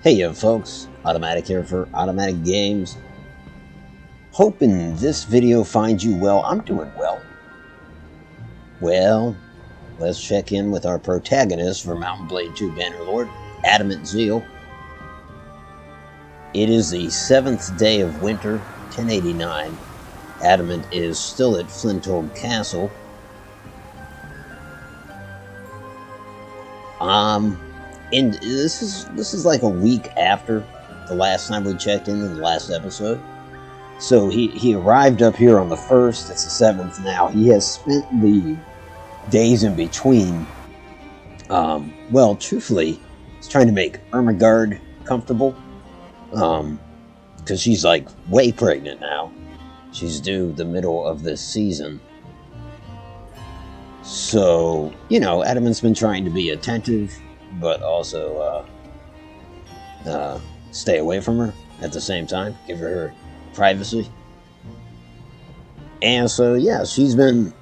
Hey yo folks, Automatic here for Automatic Games. Hoping this video finds you well. I'm doing well. Well, let's check in with our protagonist for Mountain Blade 2 Bannerlord, Adamant Zeal. It is the 7th day of winter, 1089. Adamant is still at Flinthold Castle. And this is like a week after the last time we checked in the last episode. So he arrived up here on the 1st, it's the 7th now. He has spent the days in between, well, truthfully, he's trying to make Ermengarde comfortable, because she's like way pregnant now. She's due the middle of this season. So, you know, Adamant's been trying to be attentive, but also stay away from her at the same time, give her privacy. And so, yeah, she's been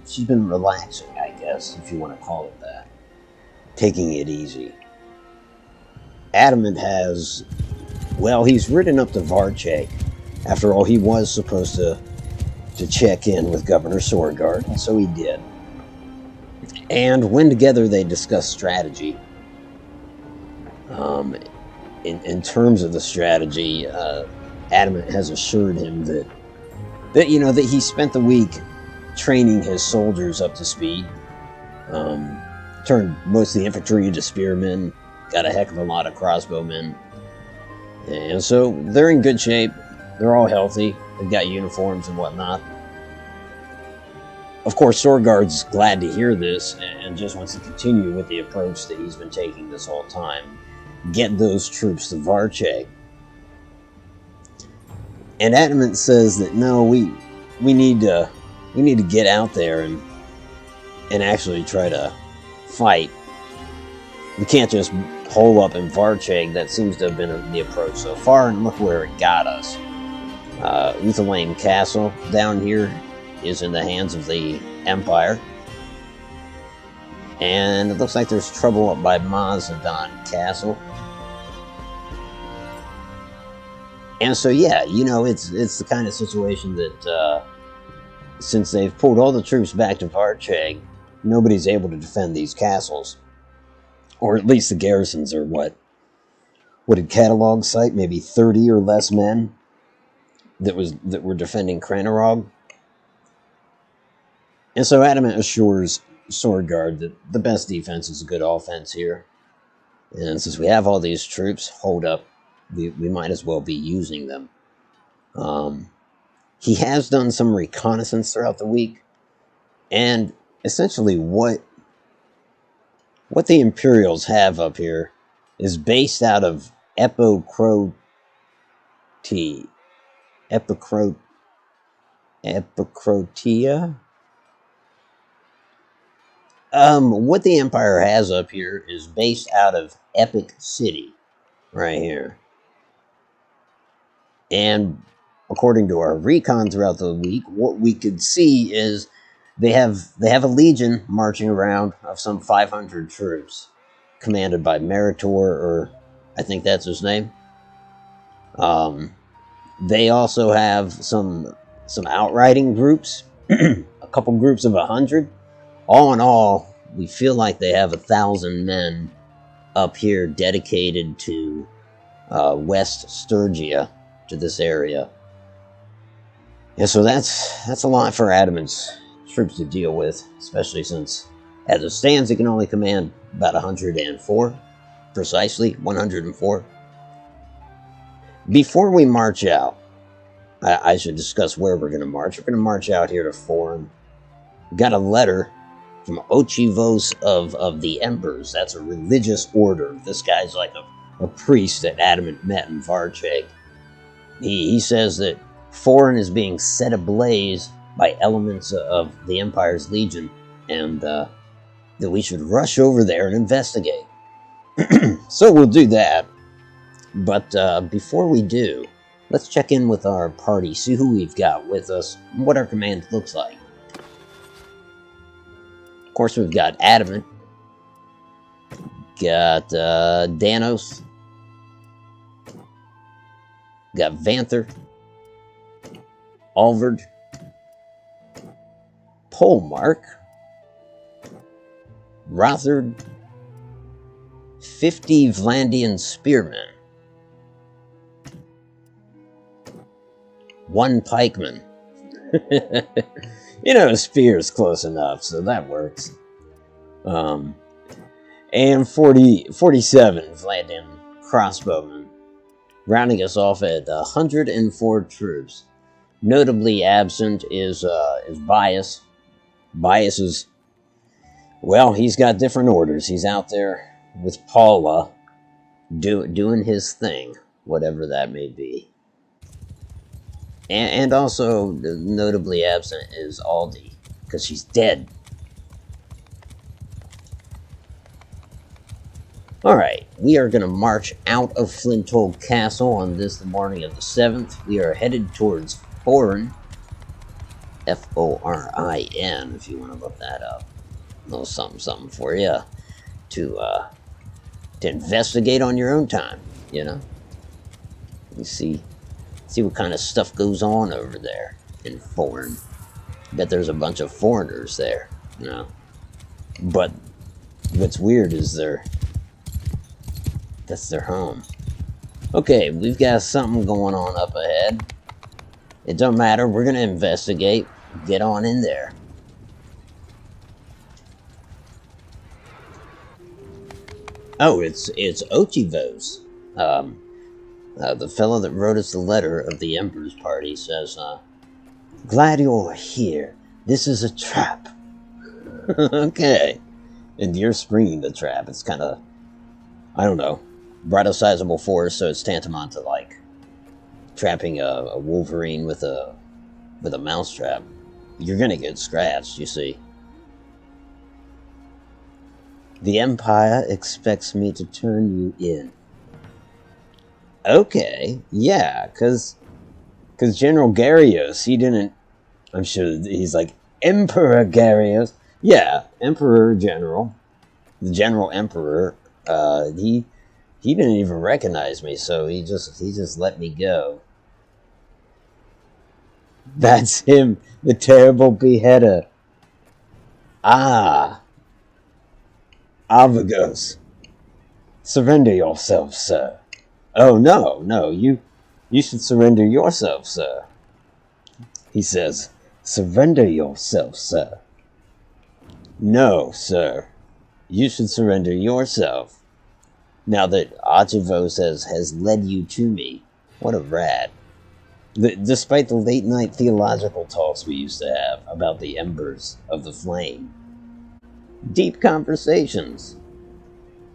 she's been relaxing, I guess, if you want to call it that, taking it easy. Adamant has, well, he's ridden up to Varcheg. After all, he was supposed to check in with Governor Swordguard, and so he did. And when together they discussed strategy. In terms of the strategy, Adamant has assured him that he spent the week training his soldiers up to speed. Turned most of the infantry into spearmen, got a heck of a lot of crossbowmen. And so they're in good shape, they're all healthy, they've got uniforms and whatnot. Of course, Swordguard's glad to hear this and just wants to continue with the approach that he's been taking this whole time. Get those troops to Varcheg. And Adamant says that no, we need to get out there and actually try to fight. We can't just hole up in Varcheg. That seems to have been the approach so far, and look where it got us. Vlandian Castle down here is in the hands of the Empire. And it looks like there's trouble up by Mazadon Castle. And so, yeah, you know, it's the kind of situation that, since they've pulled all the troops back to Varcheg, nobody's able to defend these castles. Or at least the garrisons are what did Catalog cite? Maybe 30 or less men that were defending Cranarog. And so Adamant assures Swordguard that the best defense is a good offense here. And since we have all these troops holed up, we might as well be using them. He has done some reconnaissance throughout the week. And essentially what the Imperials have up here is based out of Epicrotia. What the Empire has up here is based out of Epic City, right here. And according to our recon throughout the week, what we could see is they have a legion marching around of some 500 troops, commanded by Meritor, or I think that's his name. They also have some outriding groups, a couple groups of 100. All in all, we feel like they have 1,000 men up here dedicated to West Sturgia, to this area. And so that's a lot for Adamant's troops to deal with, especially since, as it stands, he can only command about 104, precisely 104. Before we march out, I should discuss where we're going to march. We're going to march out here to Forum. We got a letter from Ochivos of the Embers. That's a religious order. This guy's like a priest that Adamant met in Varcheg. He says that Forum is being set ablaze by elements of the Empire's Legion, and that we should rush over there and investigate. So we'll do that. But before we do, let's check in with our party, see who we've got with us, and what our command looks like. Of course, we've got Adamant, got Danos, got Vanther, Alvard, Polmark, Rothard, 50 Vlandian spearmen, 1 pikeman. You know, a spear is close enough, so that works. And 47 Vlandian crossbowmen, rounding us off at 104 troops. Notably absent is Bias. Bias is, well, he's got different orders. He's out there with Paula, doing his thing, whatever that may be. And also, notably absent is Aldi, because she's dead. Alright, we are going to march out of Flinthold Castle on the morning of the 7th. We are headed towards Forin. F-O-R-I-N, if you want to look that up. A little something for you to investigate on your own time, you know? You see what kind of stuff goes on over there in Forin. Bet there's a bunch of foreigners there, you know? But what's weird is that's their home. Okay, we've got something going on up ahead. It don't matter, we're gonna investigate. Get on in there. Oh, it's Ochivos. The fellow that wrote us the letter of the Emperor's party says, glad you're here. This is a trap. Okay. And you're springing the trap. It's kind of, I don't know, brought a sizable force, so it's tantamount to like trapping a wolverine with a mousetrap. You're gonna get scratched, you see. The Empire expects me to turn you in. Okay, yeah, cause General Garios, he didn't, I'm sure he's like, Emperor Garios. Yeah, Emperor General. The General Emperor, he didn't even recognize me, so he just let me go. That's him, the terrible beheader. Ah. Avagos. Surrender yourself, sir. Oh, no, you should surrender yourself, sir. He says, surrender yourself, sir. No, sir. You should surrender yourself. Now that Ochivos has led you to me. What a rat. Despite the late-night theological talks we used to have about the embers of the flame. Deep conversations.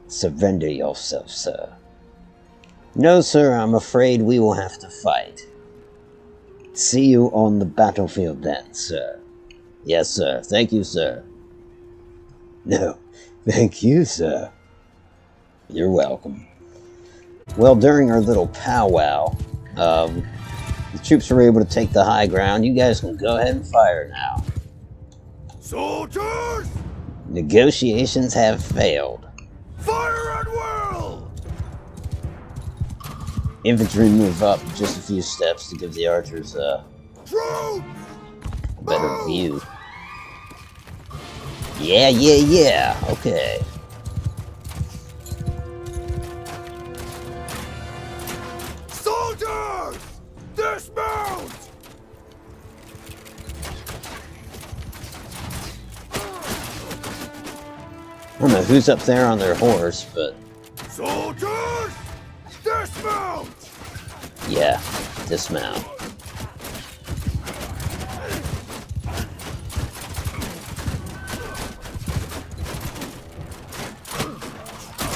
Surrender yourself, sir. No, sir, I'm afraid we will have to fight. See you on the battlefield then, sir. Yes, sir. Thank you, sir. No, thank you, sir. You're welcome. Well, during our little powwow, the troops were able to take the high ground. You guys can go ahead and fire now. Soldiers! Negotiations have failed. Fire at will! Infantry move up just a few steps to give the archers a better view. Yeah. Okay. Soldiers! Dismount! I don't know who's up there on their horse, but... Soldiers! Dismount! Yeah, dismount.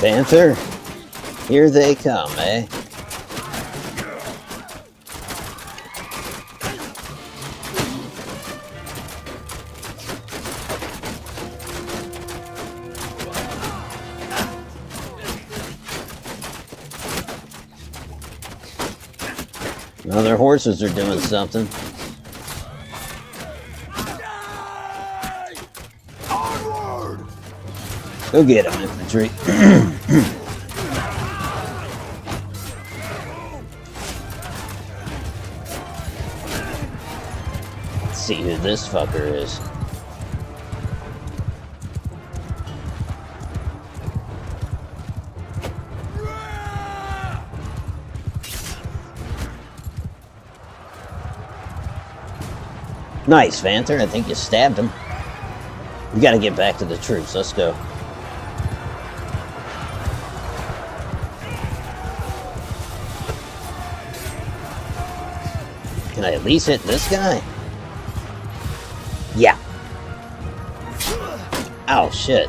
Panther, here they come, eh? Well, their horses are doing something. Onward! Go get them, infantry. this fucker is. Nice, Vanther. I think you stabbed him. We gotta get back to the troops. Let's go. Can I at least hit this guy? Yeah. Oh, shit.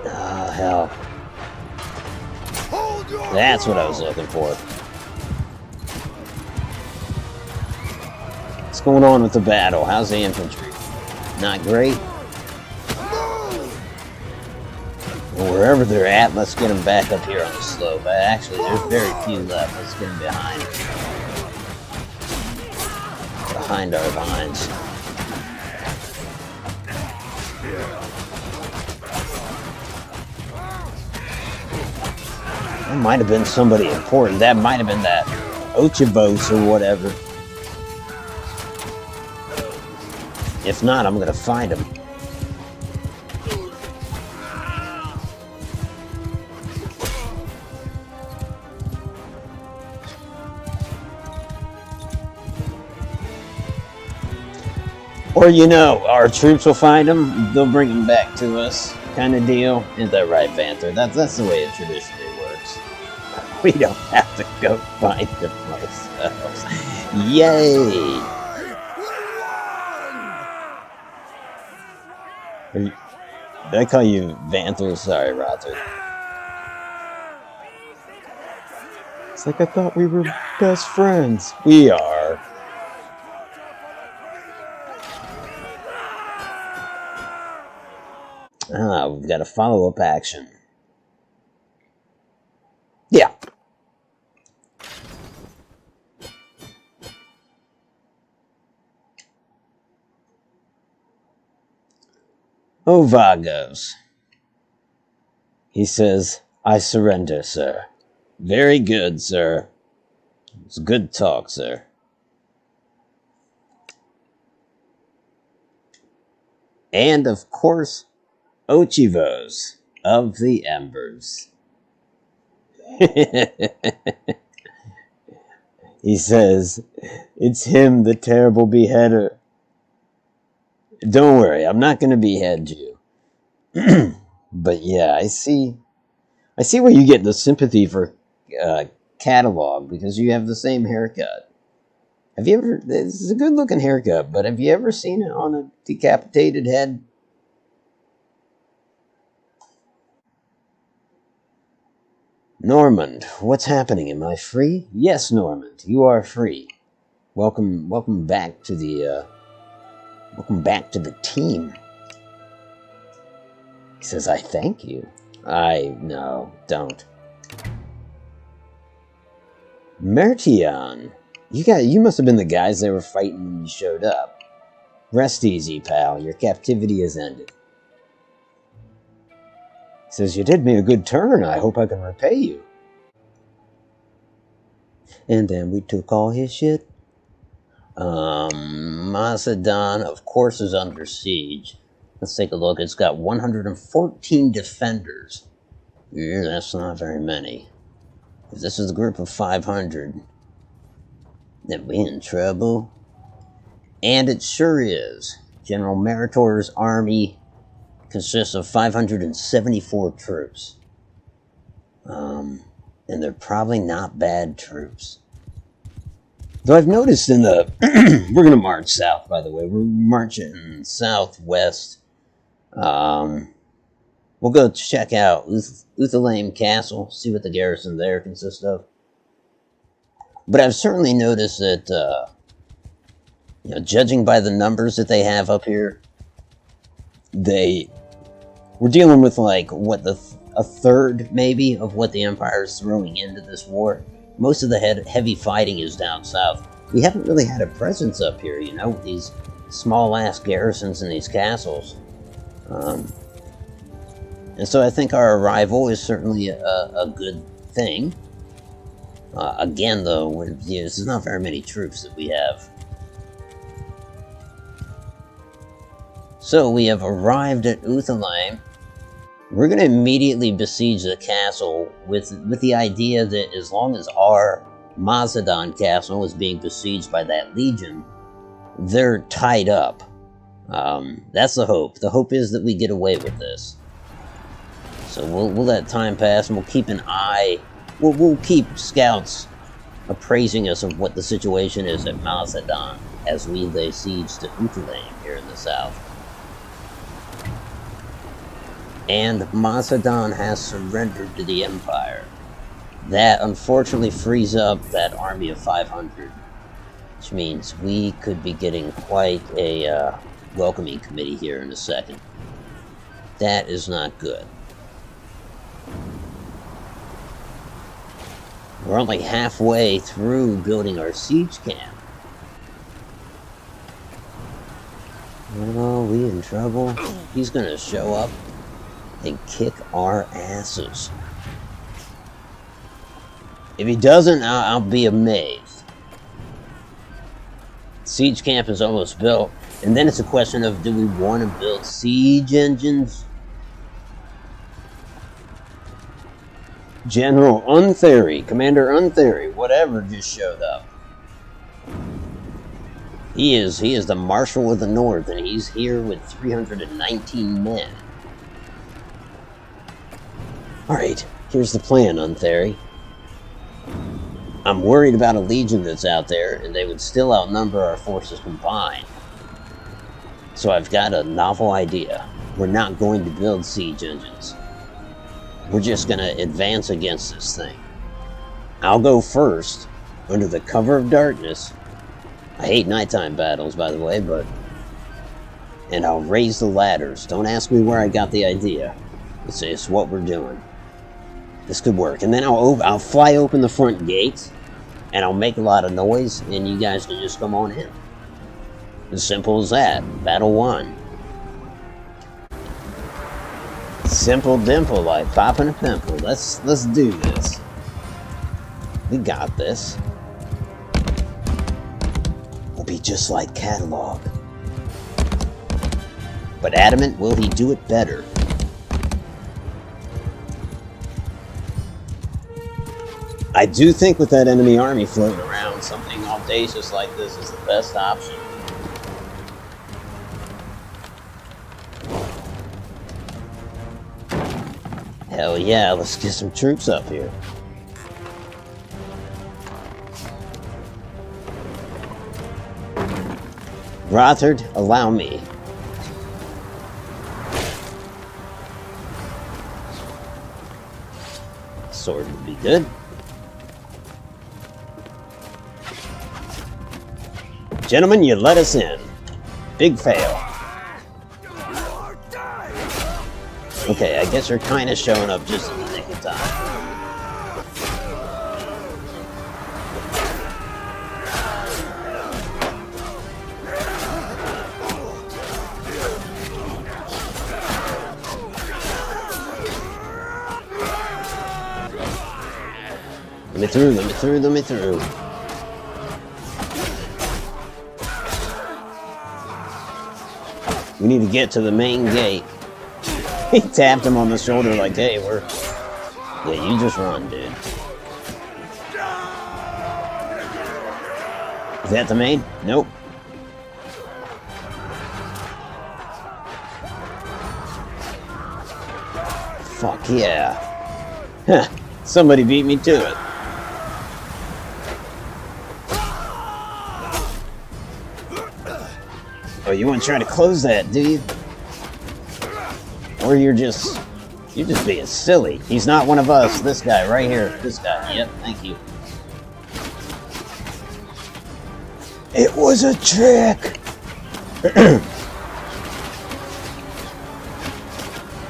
Oh, hell. That's what I was looking for. What's going on with the battle? How's the infantry? Not great. Well, wherever they're at, let's get them back up here on the slope. Actually, there's very few left. Let's get them behind our lines. That might have been somebody important. That might have been that Ochivos or whatever. If not, I'm gonna find him. Or, you know, our troops will find him, they'll bring him back to us, kind of deal. Isn't that right, Vanther? That's the way it traditionally works. We don't have to go find him ourselves. Yay! Did I call you Vanther? Sorry, Rother. It's like I thought we were best friends. We are. Ah, we've got a follow-up action. Yeah. Oh, Vagos. He says, I surrender, sir. Very good, sir. It's good talk, sir. And, of course, Ochivos of the Embers. He says, it's him, the terrible beheader. Don't worry, I'm not going to behead you. But yeah, I see where you get the sympathy for Catalog, because you have the same haircut. Have you ever, this is a good looking haircut, but have you ever seen it on a decapitated head? Normand, what's happening? Am I free? Yes, Normand, you are free. Welcome back to the team. He says, I thank you. No, don't. Mertion, you must have been the guys that were fighting when you showed up. Rest easy, pal. Your captivity is ended. He says, you did me a good turn. I hope I can repay you. And then we took all his shit. Macedon, of course, is under siege. Let's take a look. It's got 114 defenders. Yeah, that's not very many. If this is a group of 500, then we in trouble. And it sure is. General Meritor's army consists of 574 troops. And they're probably not bad troops. Though I've noticed in the... we're going to march south, by the way. We're marching southwest. We'll go check out Uthalaim Castle, see what the garrison there consists of. But I've certainly noticed that, judging by the numbers that they have up here, we're dealing with, like, a third, maybe, of what the Empire is throwing into this war. Most of the heavy fighting is down south. We haven't really had a presence up here, with these small-ass garrisons and these castles. And so I think our arrival is certainly a good thing. Again, though, this is not very many troops that we have. So we have arrived at Uthalim. We're going to immediately besiege the castle with the idea that as long as our Mazadon castle is being besieged by that legion, they're tied up. That's the hope. The hope is that we get away with this. So we'll let time pass, and we'll keep an eye. We'll keep scouts appraising us of what the situation is at Mazadon as we lay siege to Uthalim here in the south. And Mazadon has surrendered to the Empire. That unfortunately frees up that army of 500, which means we could be getting quite a welcoming committee here in a second. That is not good. We're only halfway through building our siege camp. Oh, we in trouble? He's gonna show up and kick our asses. If he doesn't, I'll be amazed. Siege camp is almost built, and then it's a question of, do we want to build siege engines? General Unthery, Commander Unthery, whatever, just showed up. He is the Marshal of the North, and he's here with 319 men. Alright, here's the plan, Unthery. I'm worried about a legion that's out there, and they would still outnumber our forces combined. So I've got a novel idea. We're not going to build siege engines. We're just going to advance against this thing. I'll go first, under the cover of darkness. I hate nighttime battles, by the way, and I'll raise the ladders. Don't ask me where I got the idea. It's what we're doing. This could work. And then I'll fly open the front gates, and I'll make a lot of noise, and you guys can just come on in. As simple as that. Battle 1. Simple dimple, like popping a pimple. Let's do this. We got this. We'll be just like Catalog. But Adamant, will he do it better? I do think with that enemy army floating around, something audacious like this is the best option. Hell yeah, let's get some troops up here. Rothard, allow me. Sword would be good. Gentlemen, you let us in. Big fail. Okay, I guess you're kind of showing up just in the nick of time. Let me through, let me through, let me through. We need to get to the main gate. He tapped him on the shoulder like, hey, yeah, you just run, dude. Is that the main? Nope. Fuck yeah. Huh. Somebody beat me to it. Oh, you want to try to close that, do you? Or you're just being silly. He's not one of us. This guy right here. This guy. Yep, thank you. It was a trick!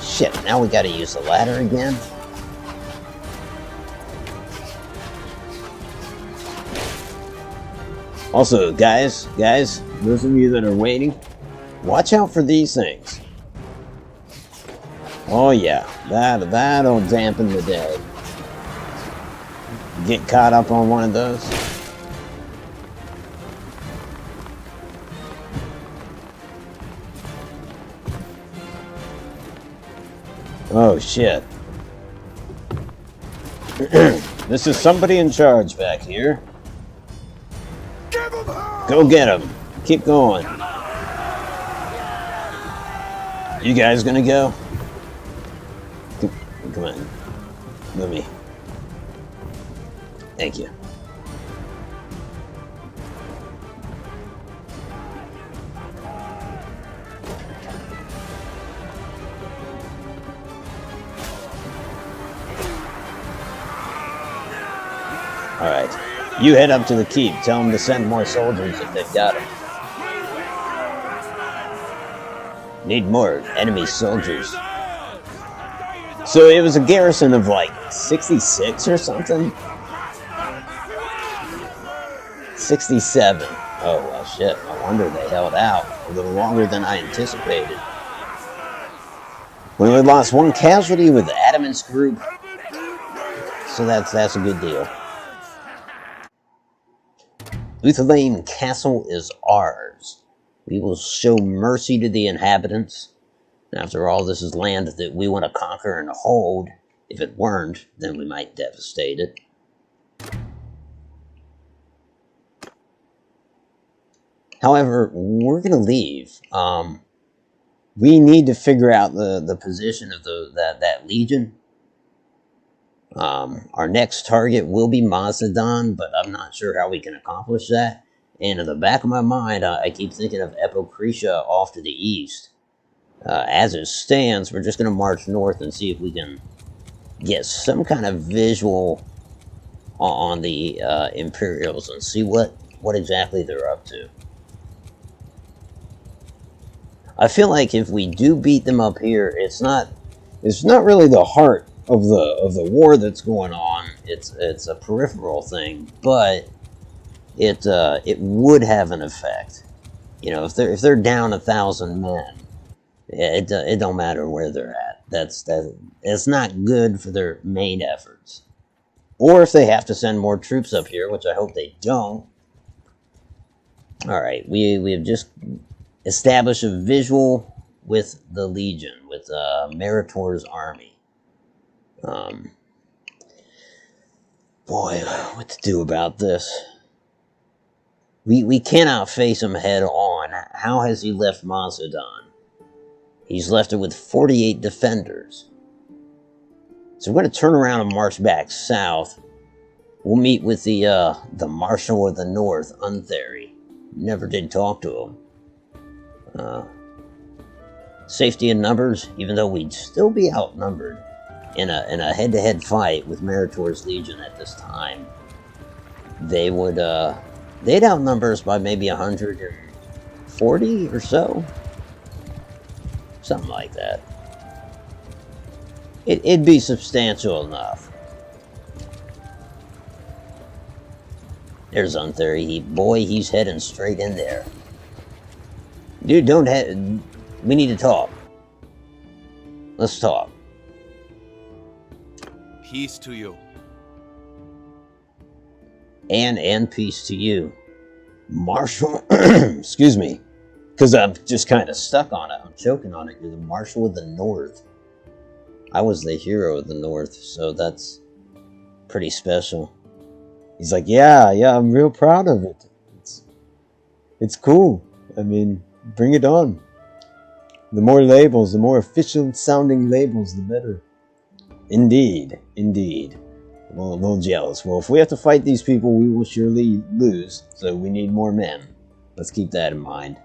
Shit, now we gotta use the ladder again? Also, guys, those of you that are waiting, watch out for these things. Oh yeah, that'll dampen the day. Get caught up on one of those. Oh shit. This is somebody in charge back here. Give him hell! Go get him. Keep going. You guys gonna go? Come on. Let me. Thank you. Alright. You head up to the keep. Tell them to send more soldiers if they've got them. Need more enemy soldiers. So it was a garrison of like 66 or something? 67. Oh, well, shit. No wonder they held out a little longer than I anticipated. We only lost one casualty with the Adamant's group. So that's a good deal. Vlandian Castle is ours. We will show mercy to the inhabitants. After all, this is land that we want to conquer and hold. If it weren't, then we might devastate it. However, we're going to leave. We need to figure out the position of that legion. Our next target will be Mazadon, but I'm not sure how we can accomplish that. And in the back of my mind, I keep thinking of Epocretia off to the east. As it stands, we're just going to march north and see if we can get some kind of visual on the Imperials and see what exactly they're up to. I feel like if we do beat them up here, it's not really the heart of the war that's going on. It's a peripheral thing, but it would have an effect. You know, if they're down 1,000 men, it don't matter where they're at. It's not good for their main efforts. Or if they have to send more troops up here, which I hope they don't. All right, we have just established a visual with the Legion, with Meritor's army. Boy, what to do about this? We cannot face him head on. How has he left Mazadon? He's left it with 48 defenders. So we're going to turn around and march back south. We'll meet with the Marshal of the North, Untheri. Never did talk to him. Safety in numbers, even though we'd still be outnumbered in a head-to-head fight with Meritor's Legion at this time. They would they'd outnumber us by maybe 140 or so. Something like that. It'd be substantial enough. There's Untheri. He's heading straight in there. Dude, don't head. We need to talk. Let's talk. Peace to you. And peace to you. Marshal, excuse me. Because I'm just kind of stuck on it. I'm choking on it. You're the Marshal of the North. I was the hero of the North, so that's pretty special. He's like, yeah, I'm real proud of it. It's cool. I mean, bring it on. The more labels, the more official sounding labels, the better. Indeed. Well, a little jealous. Well, if we have to fight these people, we will surely lose, so we need more men. Let's keep that in mind.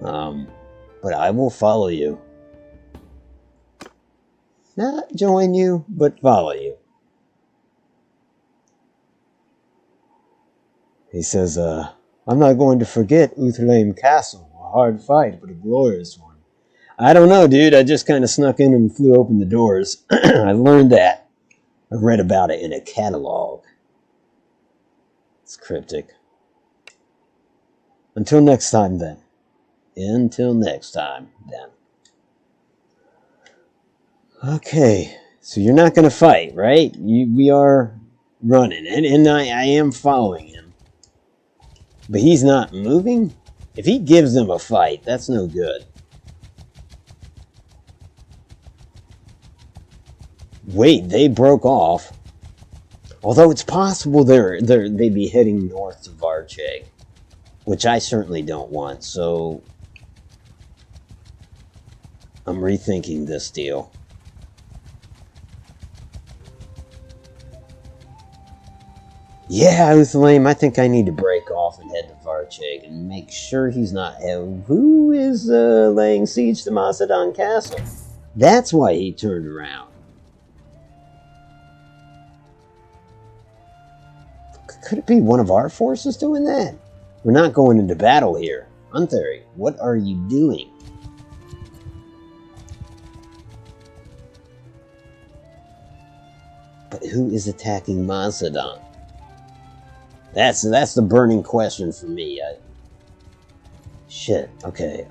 But I will follow you. Not join you, but follow you. He says, I'm not going to forget Vlandian Castle. A hard fight, but a glorious one. I don't know, dude. I just kind of snuck in and flew open the doors. I learned that. I read about it in a catalog. It's cryptic. Until next time, then. Okay, so you're not going to fight, right? We are running, and I am following him. But he's not moving? If he gives them a fight, that's no good. Wait, they broke off. Although it's possible they'd be heading north to Varcheg, which I certainly don't want, so I'm rethinking this deal. Yeah, Uthlame, I think I need to break off and head to Varcheg and make sure he's not... Who is laying siege to Macedon Castle? That's why he turned around. Could it be one of our forces doing that? We're not going into battle here. Untheri, what are you doing? But who is attacking Macedon? That's the burning question for me. Shit. Okay.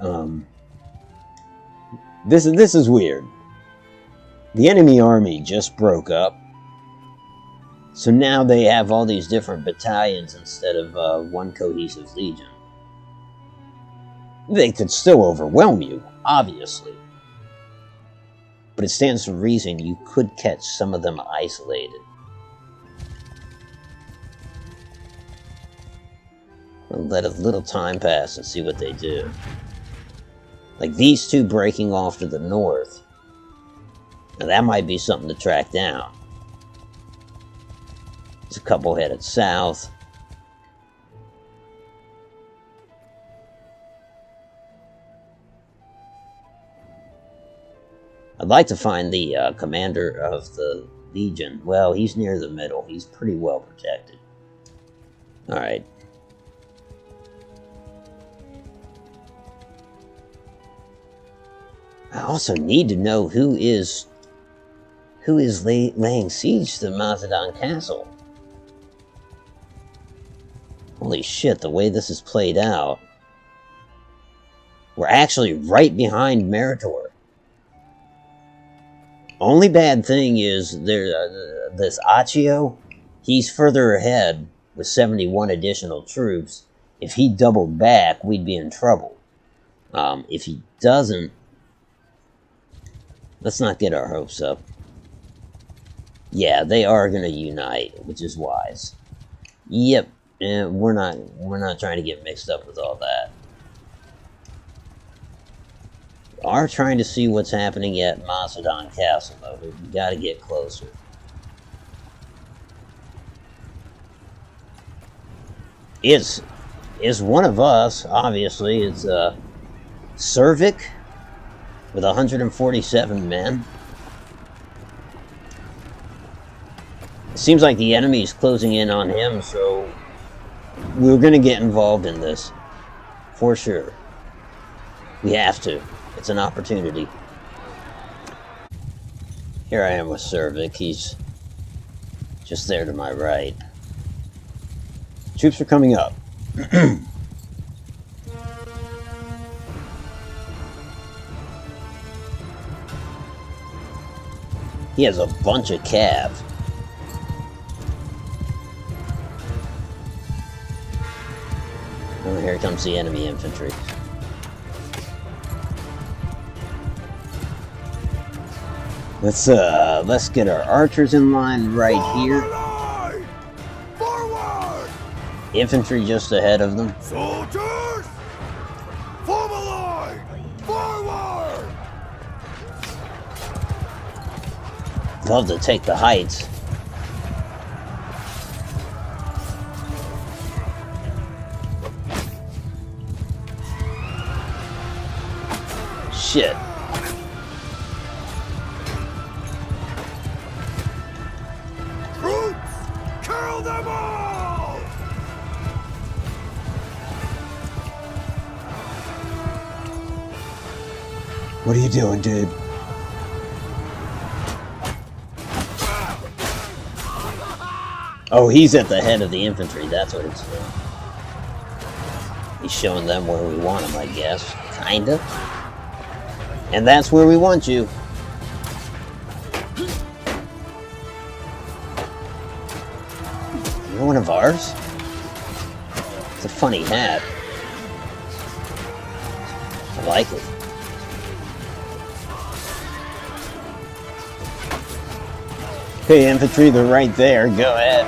This is weird. The enemy army just broke up, so now they have all these different battalions instead of one cohesive legion. They could still overwhelm you, obviously, but it stands to reason you could catch some of them isolated. We'll let a little time pass and see what they do. Like these two breaking off to the north. Now that might be something to track down. There's a couple headed south. I'd like to find the commander of the Legion. Well, he's near the middle. He's pretty well protected. Alright. I also need to know who is laying siege to Macedon Castle. Holy shit, the way this is played out. We're actually right behind Meritor. Only bad thing is this Accio, he's further ahead with 71 additional troops. If he doubled back, we'd be in trouble. If he doesn't, let's not get our hopes up. Yeah, they are going to unite, which is wise. Yep, and we're not trying to get mixed up with all that. We are trying to see what's happening at Macedon Castle, though. We've got to get closer. It's one of us, obviously. It's Cervic with 147 men. It seems like the enemy is closing in on him, so we're going to get involved in this. For sure. We have to. It's an opportunity. Here I am with Cervic. He's just there to my right. Troops are coming up. He has a bunch of cav. Oh, here comes the enemy infantry. Let's get our archers in line right here. Forward! Infantry just ahead of them. Soldiers! Form a line! Forward! Love to take the heights. Shit. Troops! Kill them all! What are you doing, dude? Oh, he's at the head of the infantry. That's what it's doing. He's showing them where we want him, I guess. Kinda. And that's where we want you. that one of ours? It's a funny hat. I like it. Okay, infantry, they're right there. Go ahead.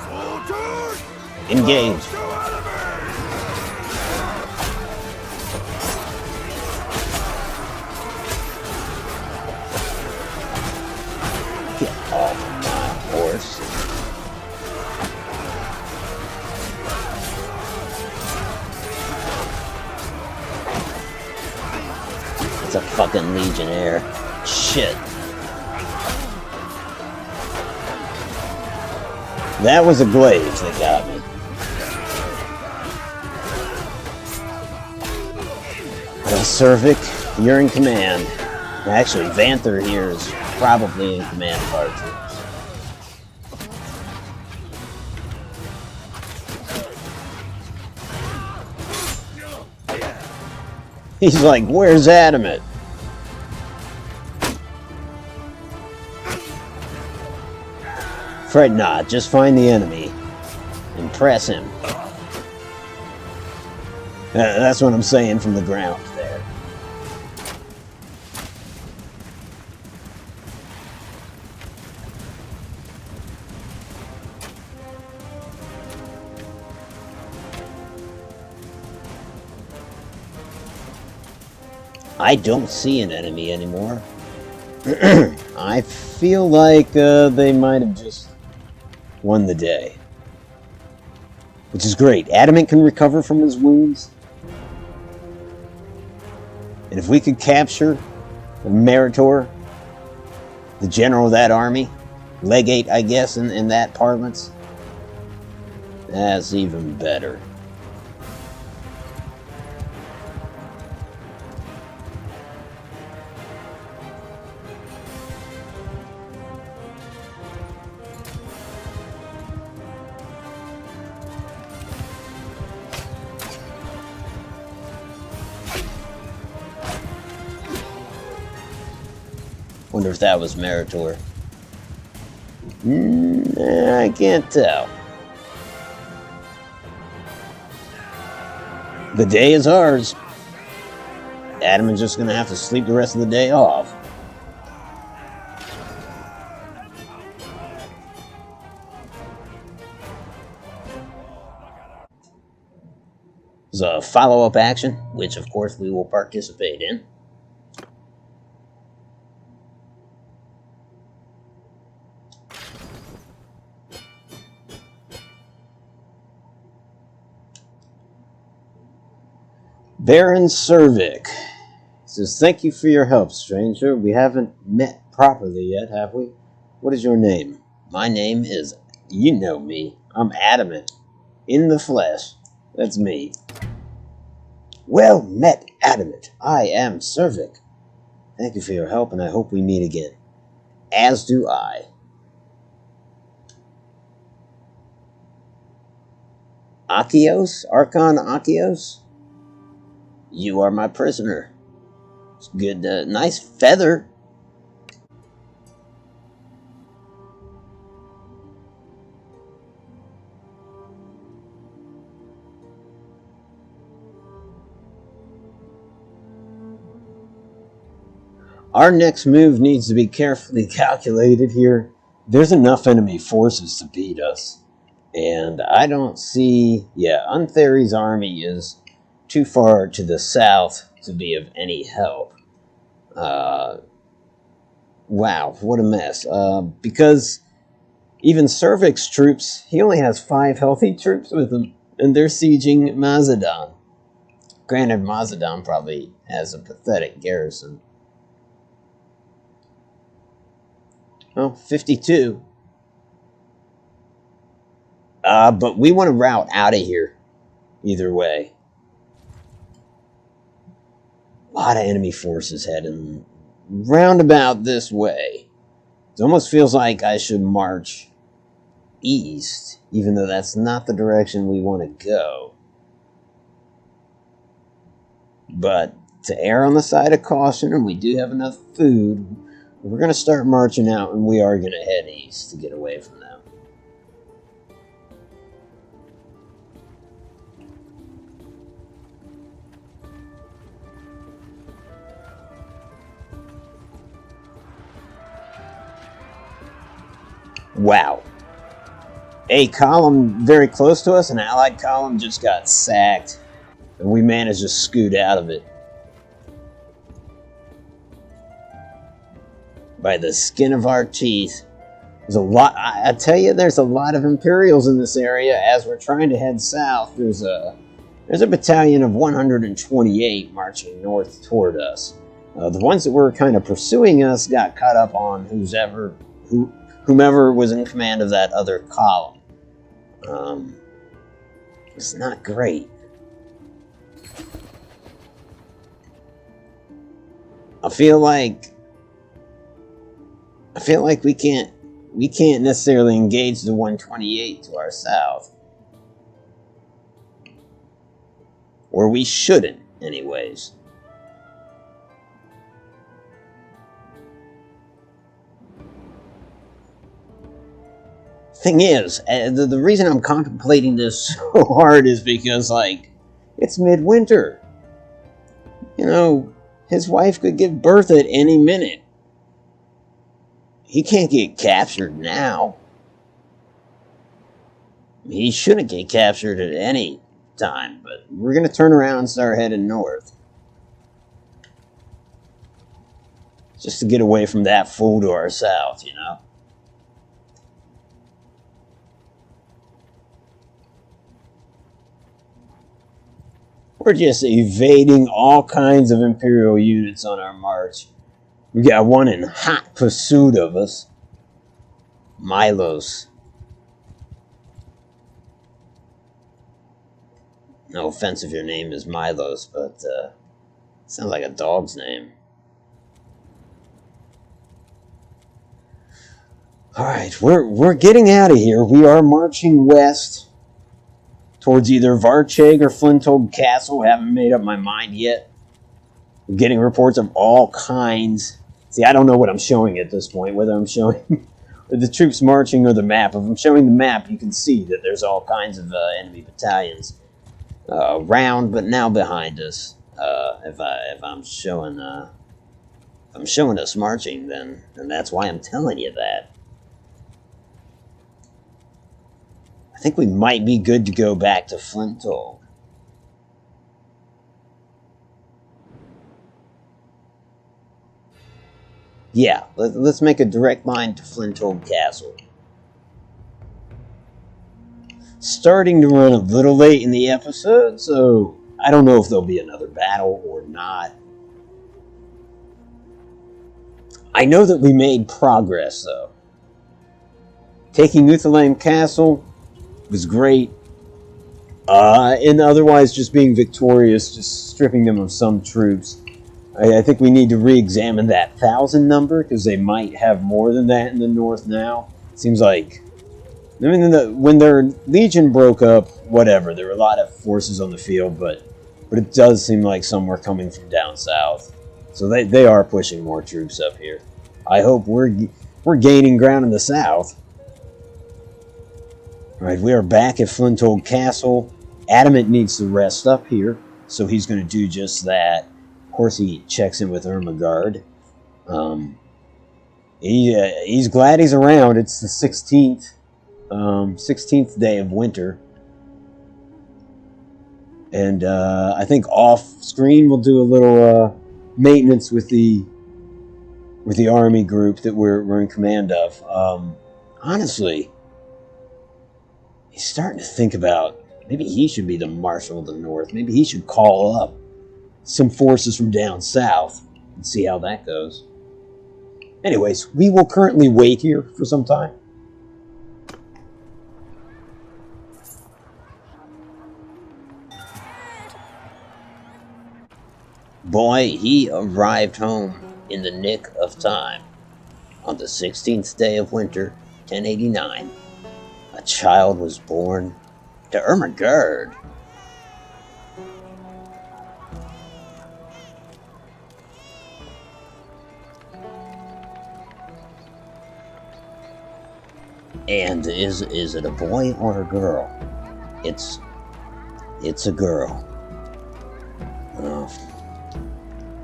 Soldiers! Engage. To enemy! Get off my horse. It's a fucking legionnaire. Shit. That was a glaive that got me. Well, Cervic, you're in command. Actually, Vanther here is probably in command of our troops. He's like, where's Adamant? Fret not, just find the enemy and press him. That's what I'm saying from the ground there. I don't see an enemy anymore. I feel like they might have just won the day. Which is great. Adamant can recover from his wounds. And if we could capture Meritor, the general of that army, legate, I guess, in that parlance, that's even better. Wonder if that was Meritor. I can't tell. The day is ours. Adam is just going to have to sleep the rest of the day off. There's a follow-up action, which of course we will participate in. Baron Cervic says, thank you for your help, stranger. We haven't met properly yet, have we? What is your name? My name is, you know me. I'm Adamant. In the flesh. That's me. Well met, Adamant. I am Cervic. Thank you for your help, and I hope we meet again. As do I. Achios? Archon Achios? You are my prisoner. It's good, nice feather. Our next move needs to be carefully calculated here. There's enough enemy forces to beat us. And I don't see... Yeah, Untheri's army is too far to the south to be of any help. Wow, what a mess. Because even Cervic's troops, he only has 5 healthy troops with him, and they're sieging Mazadon. Granted, Mazadon probably has a pathetic garrison. Oh, 52. But we want to route out of here. Either way. A lot of enemy forces heading roundabout this way. It almost feels like I should march east, even though that's not the direction we want to go. But to err on the side of caution, and we do have enough food, we're going to start marching out, and we are going to head east to get away from them. Wow. A column very close to us, an allied column, just got sacked. And we managed to scoot out of it. By the skin of our teeth. There's a lot, I tell you, there's a lot of Imperials in this area. As we're trying to head south, there's a battalion of 128 marching north toward us. The ones that were kind of pursuing us got caught up on whomever was in command of that other column. It's not great. I feel like we can't necessarily engage the 128 to our south. Or we shouldn't, anyways. Thing is, the reason I'm contemplating this so hard is because, like, it's midwinter. You know, his wife could give birth at any minute. He can't get captured now. He shouldn't get captured at any time, but we're going to turn around and start heading north. Just to get away from that fool to our south, you know? We're just evading all kinds of Imperial units on our march. We got one in hot pursuit of us. Milos. No offense if your name is Milos, but sounds like a dog's name. Alright, we're getting out of here. We are marching west towards either Varcheg or Flinthold Castle. Haven't made up my mind yet. We're getting reports of all kinds. See, I don't know what I'm showing at this point, whether I'm showing the troops marching or the map. If I'm showing the map, you can see that there's all kinds of enemy battalions around, but now behind us. If I'm showing us marching, then that's why I'm telling you that. I think we might be good to go back to Flinthold. Yeah, let's make a direct line to Flinthold Castle. Starting to run a little late in the episode, so I don't know if there'll be another battle or not. I know that we made progress, though. Taking Uthalame Castle was great. And otherwise just being victorious, just stripping them of some troops. I think we need to re-examine that 1,000 number, because they might have more than that in the north now. It seems like, I mean, when their legion broke up, whatever, there were a lot of forces on the field, but it does seem like some were coming from down south. So they are pushing more troops up here. I hope we're gaining ground in the south. Alright, we are back at Flinthold Castle. Adamant needs to rest up here, so he's going to do just that. Of course, he checks in with Ermengarde. He's glad he's around. It's the 16th day of winter. And I think off-screen we'll do a little maintenance with the army group that we're in command of. Honestly, he's starting to think about maybe he should be the Marshal of the North. Maybe he should call up some forces from down south and see how that goes. Anyways, we will currently wait here for some time. Boy, he arrived home in the nick of time. On the 16th day of winter, 1089, a child was born to Ermengarde. And is it a boy or a girl? It's a girl. Oh,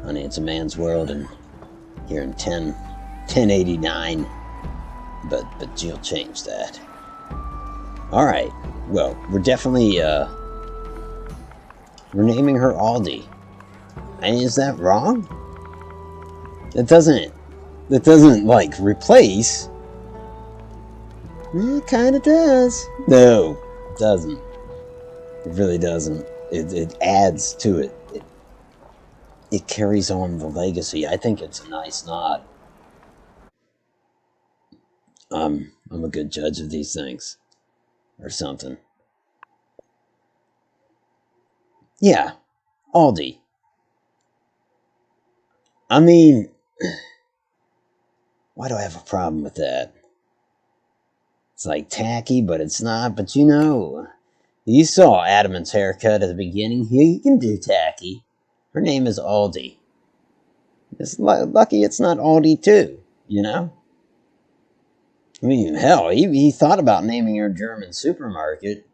honey, it's a man's world, and here in 1089, But you'll change that. Alright, well, we're definitely, we're naming her Aldi. And is that wrong? That doesn't, like, replace. It kinda does. No, it doesn't. It really doesn't. It adds to it. It carries on the legacy. I think it's a nice nod. I'm a good judge of these things. Or something. Yeah, Aldi. I mean, why do I have a problem with that? It's like tacky, but it's not. But you know, you saw Adamant's haircut at the beginning. He can do tacky. Her name is Aldi. It's lucky it's not Aldi too, you know? I mean, hell, he thought about naming her German supermarket.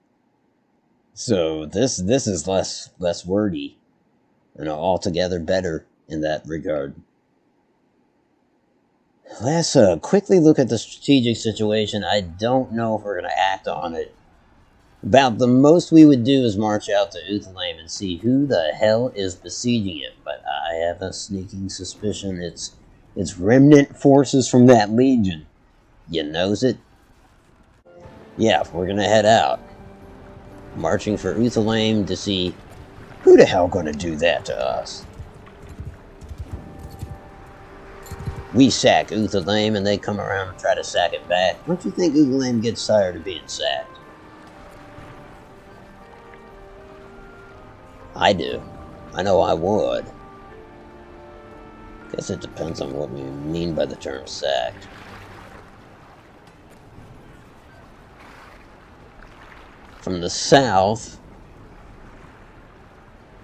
So this is less wordy. You know, altogether better in that regard. Let's quickly look at the strategic situation. I don't know if we're going to act on it. About the most we would do is march out to Uthlaim and see who the hell is besieging it. But I have a sneaking suspicion it's remnant forces from that legion. You knows it? Yeah, we're going to head out. Marching for Uthlaim to see who the hell going to do that to us. We sack Uthlaim and they come around and try to sack it back. Don't you think Uthlaim gets tired of being sacked? I do. I know I would. Guess it depends on what we mean by the term sacked. From the south,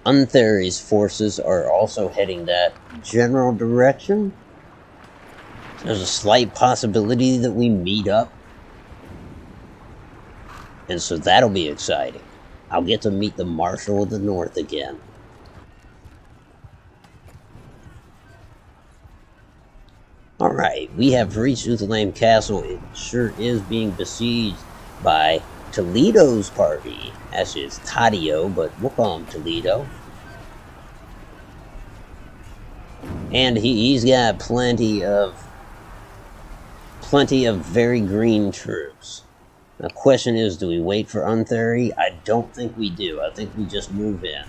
Untheri's forces are also heading that general direction. There's a slight possibility that we meet up. And so that'll be exciting. I'll get to meet the Marshal of the North again. Alright, we have reached Uthlaim Castle. It sure is being besieged by Toledo's party. Actually, it's Tadio, but we'll call him Toledo. And he's got plenty of very green troops. The question is, do we wait for Untheri? I don't think we do. I think we just move in.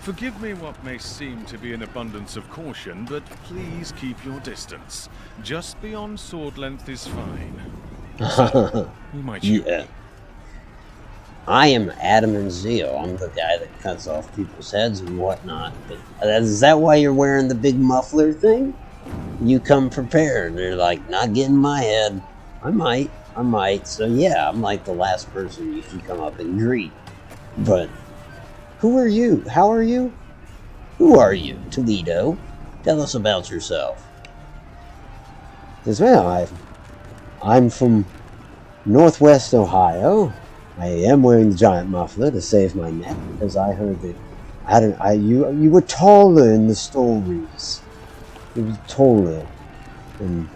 Forgive me what may seem to be an abundance of caution, but please keep your distance. Just beyond sword length is fine. So, who might you be? I am Adam and Zeal. I'm the guy that cuts off people's heads and whatnot. But is that why you're wearing the big muffler thing? You come prepared. They're like, not getting my head. I might. So yeah, I'm like the last person you should come up and greet. But who are you? How are you? Who are you, Toledo? Tell us about yourself. Because, well, I'm from Northwest Ohio. I am wearing the giant muffler to save my neck because I heard that you were taller in the stories. You were taller and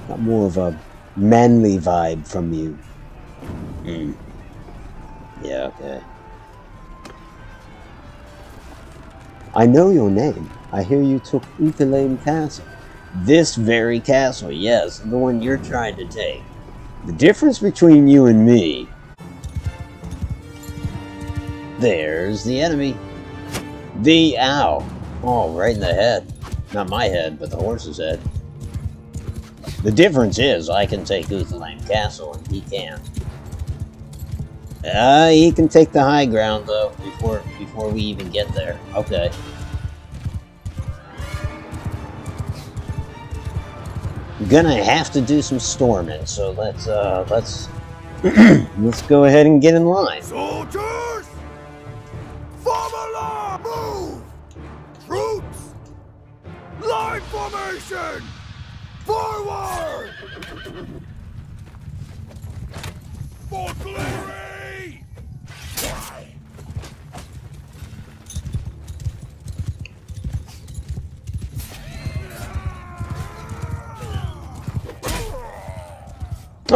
got more of a manly vibe from you. Yeah, okay. I know your name. I hear you took Uthlaim Castle. This very castle, yes, the one you're trying to take. The difference between you and me... There's the enemy. The ow. Oh, right in the head. Not my head, but the horse's head. The difference is I can take Uthlaim Castle and he can't. He can take the high ground though before we even get there. Okay. I'm gonna have to do some storming, so let's let's go ahead and get in line. Soldiers! Form a line! Move! Troops! Line formation! Forward! For glory!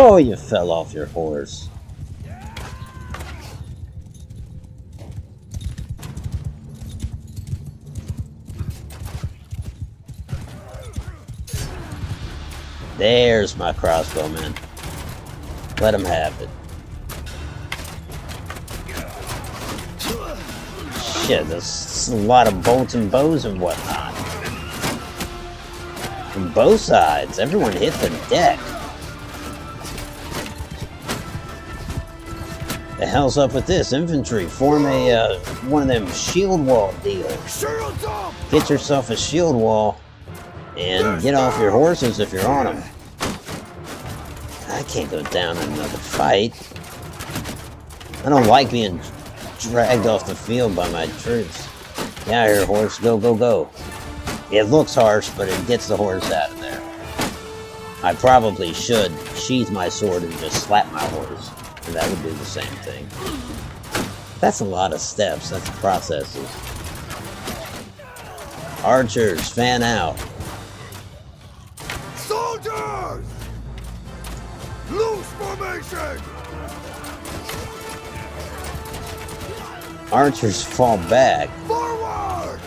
Oh, you fell off your horse. There's my crossbowman. Let him have it. Shit, there's a lot of bolts and bows and whatnot. From both sides, everyone hit the deck. The hell's up with this? Infantry, form a, one of them shield wall deals. Get yourself a shield wall and get off your horses if you're on them. I can't go down in another fight. I don't like being dragged off the field by my troops. Get out of here, horse. Go, go, go. It looks harsh, but it gets the horse out of there. I probably should sheath my sword and just slap my horse, and that would do the same thing. That's a lot of steps. That's processes. Archers, fan out. Soldiers! Loose formation! Archers fall back. Forward!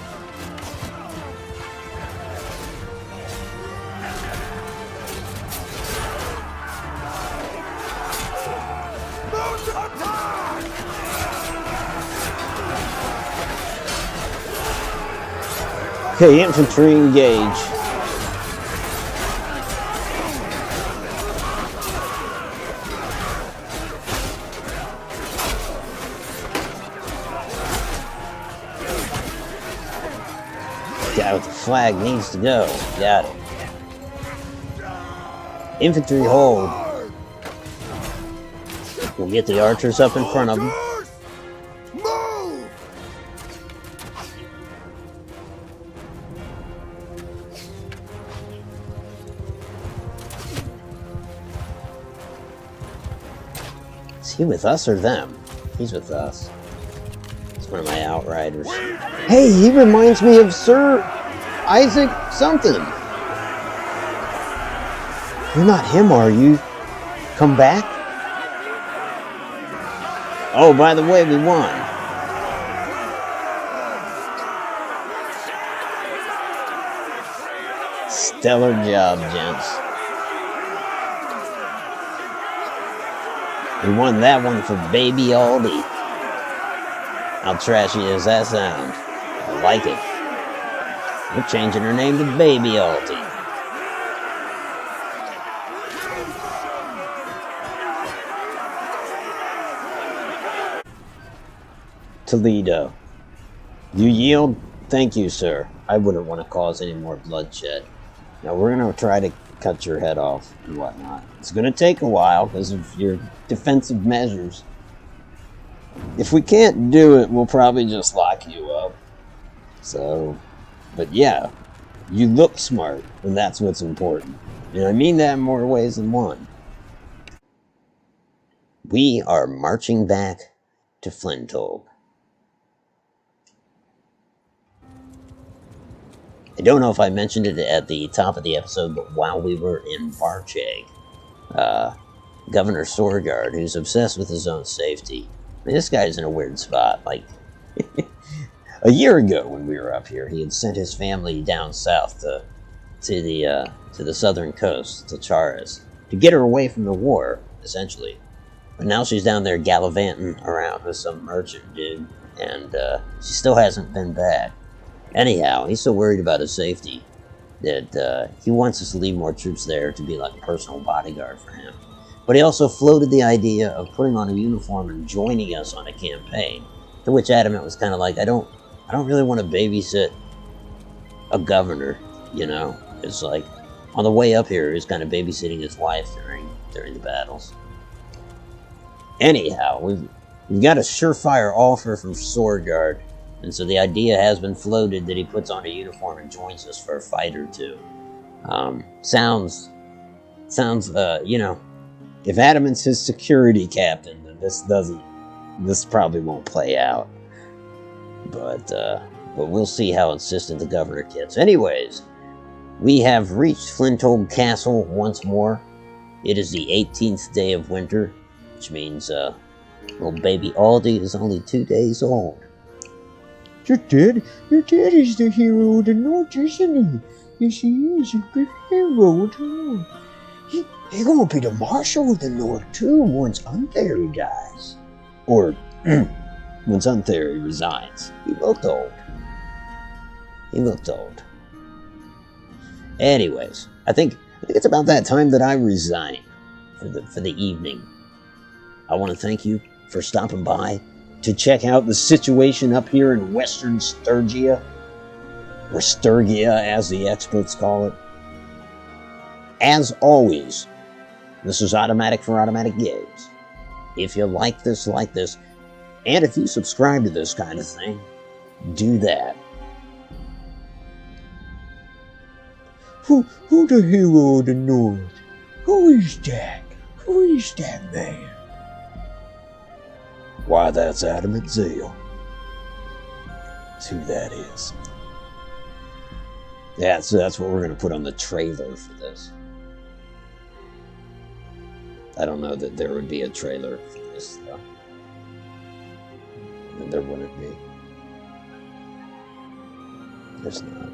Mount attack! Okay, infantry engage. Guy with the flag needs to go. Got it. Infantry hold. We'll get the archers up in front of them. Move! Is he with us or them? He's with us. It's one of my outriders. Hey, he reminds me of Sir Isaac something. You're not him, are you? Come back? Oh, by the way, we won. Stellar job, gents. We won that one for Baby Aldi. How trashy does that sound? I like it. We're changing her name to Baby Aldi. Toledo. You yield? Thank you, sir. I wouldn't want to cause any more bloodshed. Now we're going to try to cut your head off and whatnot. It's going to take a while because of your defensive measures. If we can't do it, we'll probably just lock you up. So, but yeah, you look smart, and that's what's important. And I mean that in more ways than one. We are marching back to Flintholg. I don't know if I mentioned it at the top of the episode, but while we were in Barcheg, Governor Sorgard, who's obsessed with his own safety, I mean, this guy's in a weird spot. Like, a year ago when we were up here, he had sent his family down south to the southern coast, to Charis, to get her away from the war, essentially. But now she's down there gallivanting around with some merchant dude, and she still hasn't been back. Anyhow, he's so worried about his safety that he wants us to leave more troops there to be like a personal bodyguard for him. But he also floated the idea of putting on a uniform and joining us on a campaign. To which Adamant was kind of like, I don't really want to babysit a governor, you know? It's like, on the way up here, he's kind of babysitting his wife during the battles. Anyhow, we've got a surefire offer from Swordguard, and so the idea has been floated that he puts on a uniform and joins us for a fight or two. Sounds, you know, if Adamant's his security captain, then this probably won't play out. But we'll see how insistent the governor gets. Anyways, we have reached Flintholg Castle once more. It is the 18th day of winter, which means, little baby Aldi is only 2 days old. Your dad is the hero of the North, isn't he? Yes, he is a good hero of the North. He gonna be the Marshal of the North, too, once Untherry dies. Or, once Untherry resigns. He looked old. Anyways, I think it's about that time that I resign for the evening. I want to thank you for stopping by to check out the situation up here in Western Sturgia, or Sturgia as the experts call it. As always, this is Automatic for Automatic Games. If you like this, and if you subscribe to this kind of thing, do that. Who the hero of the North? Who is that? Who is that man? Why, that's Adam and Zeal. That's who that is. Yeah, so that's what we're going to put on the trailer for this. I don't know that there would be a trailer for this, though. There wouldn't be. There's not.